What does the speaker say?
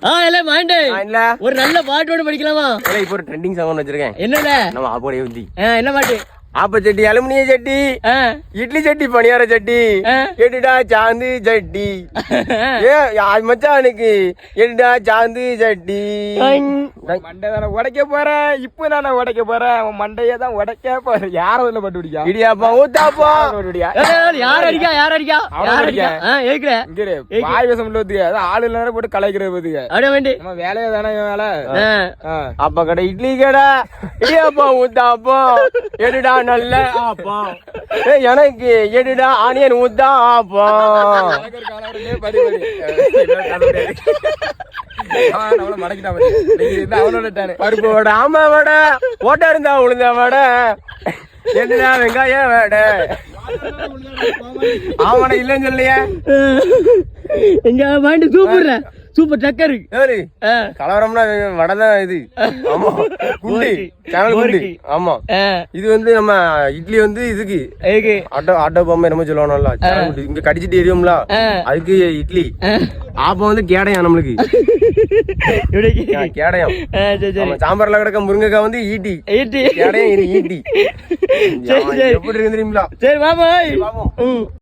ஒரு நல்ல பாட்டு படிக்கலாமா? இப்போ ஒரு ட்ரெண்டிங் சாங் ஒன்று வச்சிருக்கேன். என்னடா? நம்ம ஆப்போடைய ஊத்தி என்ன பாட்டு? ஆப்ப சட்டி, அலுமினிய சட்டி, இட்லி சட்டி, பணியார சட்டி, எடுடா சாந்து சட்டி. மச்சானுக்கு எடுடா சாந்து சட்டி. மண்டை தானே உடைக்க போறேன். இப்ப நானே உடைக்க போறேன். அவன் மண்டையே தான் உடைக்க போறேன். யாரும் இதுல பட்டு பிடிக்கா? இடியாப்பா ஊத்தாப்பா. யார் அடிக்கா? யார் அடிக்கா? வாய் விஷம் ஆளு எல்லாரும் போட்டு கலைக்கிறது பாத்துக்க. அப்படியே வேண்டி நம்ம வேலையை தானே வேலை. அப்ப கடை இட்லி கடை, இடியாப்பா ஊத்தாப்பா, எடுடா நல்ல ஆப்பா, எனக்கு எடுடா ஆனியன் ஊத்தா ஆப்பா. பருப்பு வடை, ஆமா வடை, ஓட்ட இருந்தா உளுந்த வடை, என்னடா வெங்காய வடை. ஆமாடா இல்லன்னு சொல்லியா? எங்க பாண்டி சூப்பர் சூப்பர் டக்கர். கலவரம்னா வடை தான் இது. ஆமா குண்டி சேனல் குண்டி. ஆமா இது வந்து நம்ம இட்லி வந்து இதுக்கு ஆட்டோ ஆட்டோ பொம்மை என்னமோ சொல்லுவானோல்ல, இங்க கடிச்சிட்டு எரியும்ல, அதுக்கு இட்லி. ஆப்பம் வந்து கேடையம், நம்மளுக்கு கேடையம். சாம்பார்ல கிடக்க முருங்கைக்காய் வந்து ஈட்டி, கேடையம் ஈட்டி. எப்படி இருக்கு தெரியுங்களா? சரி மாமா.